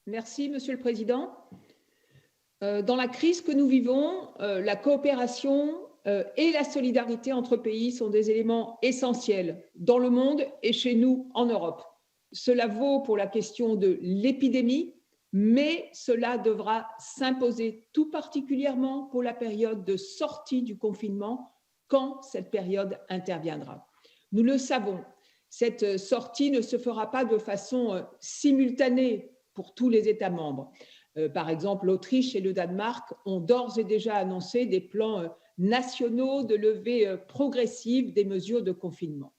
Merci, Monsieur le Président. Dans la crise que nous vivons, la coopération et la solidarité entre pays sont des éléments essentiels dans le monde et chez nous en Europe. Cela vaut pour la question de l'épidémie, mais cela devra s'imposer tout particulièrement pour la période de sortie du confinement, quand cette période interviendra. Nous le savons, cette sortie ne se fera pas de façon simultanée pour tous les États membres. Par exemple, l'Autriche et le Danemark ont d'ores et déjà annoncé des plans nationaux de levée progressive des mesures de confinement.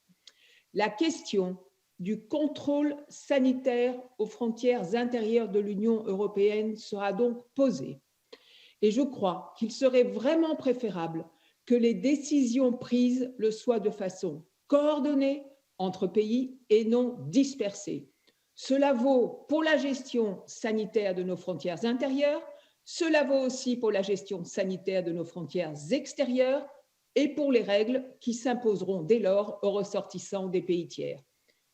La question du contrôle sanitaire aux frontières intérieures de l'Union européenne sera donc posée. Et je crois qu'il serait vraiment préférable que les décisions prises le soient de façon coordonnée entre pays et non dispersée. Cela vaut pour la gestion sanitaire de nos frontières intérieures, cela vaut aussi pour la gestion sanitaire de nos frontières extérieures et pour les règles qui s'imposeront dès lors aux ressortissants des pays tiers.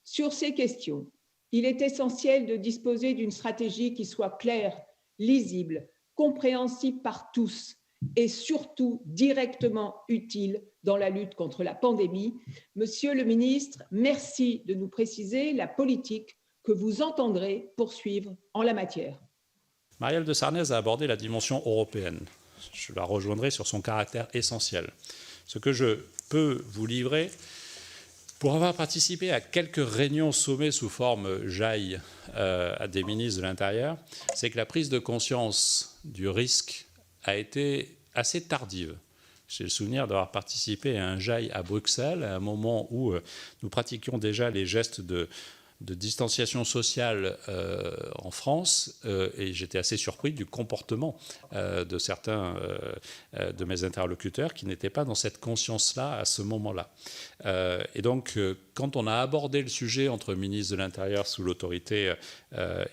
Sur ces questions, il est essentiel de disposer d'une stratégie qui soit claire, lisible, compréhensible par tous et surtout directement utile dans la lutte contre la pandémie. Monsieur le ministre, merci de nous préciser la politique que vous entendrez poursuivre en la matière. Marielle de Sarnez a abordé la dimension européenne. Je la rejoindrai sur son caractère essentiel. Ce que je peux vous livrer, pour avoir participé à quelques réunions sommets sous forme JAI à des ministres de l'Intérieur, c'est que la prise de conscience du risque a été assez tardive. J'ai le souvenir d'avoir participé à un JAI à Bruxelles, à un moment où nous pratiquions déjà les gestes de distanciation sociale en France, et j'étais assez surpris du comportement de certains de mes interlocuteurs qui n'étaient pas dans cette conscience-là à ce moment-là. Et donc, quand on a abordé le sujet entre ministres de l'Intérieur sous l'autorité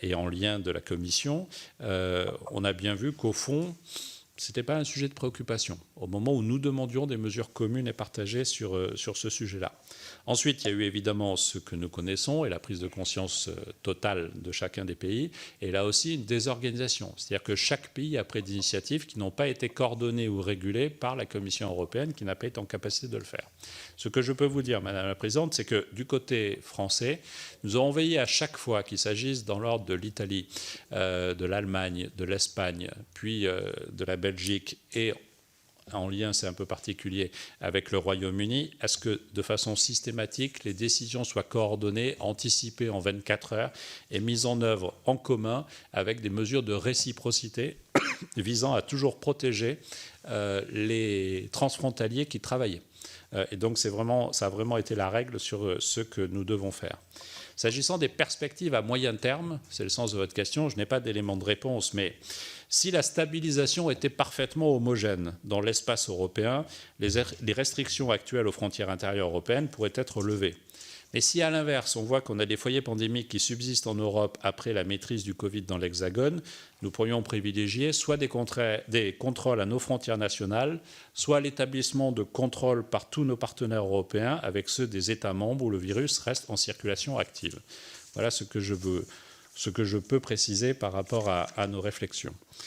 et en lien de la Commission, on a bien vu qu'au fond, ce n'était pas un sujet de préoccupation, au moment où nous demandions des mesures communes et partagées sur ce sujet-là. Ensuite, il y a eu évidemment ce que nous connaissons et la prise de conscience totale de chacun des pays. Et là aussi, une désorganisation. C'est-à-dire que chaque pays a pris des initiatives qui n'ont pas été coordonnées ou régulées par la Commission européenne, qui n'a pas été en capacité de le faire. Ce que je peux vous dire, Madame la Présidente, c'est que du côté français, nous avons veillé à chaque fois qu'il s'agisse dans l'ordre de l'Italie, de l'Allemagne, de l'Espagne, puis de la Belgique et en lien, c'est un peu particulier, avec le Royaume-Uni, à ce que, de façon systématique, les décisions soient coordonnées, anticipées en 24 heures et mises en œuvre en commun avec des mesures de réciprocité visant à toujours protéger les transfrontaliers qui travaillaient. Et donc, ça a vraiment été la règle sur ce que nous devons faire. S'agissant des perspectives à moyen terme, c'est le sens de votre question, je n'ai pas d'éléments de réponse, mais si la stabilisation était parfaitement homogène dans l'espace européen, les restrictions actuelles aux frontières intérieures européennes pourraient être levées. Mais si, à l'inverse, on voit qu'on a des foyers pandémiques qui subsistent en Europe après la maîtrise du Covid dans l'Hexagone, nous pourrions privilégier soit des contrôles à nos frontières nationales, soit l'établissement de contrôles par tous nos partenaires européens avec ceux des États membres où le virus reste en circulation active. Voilà ce que je peux préciser par rapport à nos réflexions.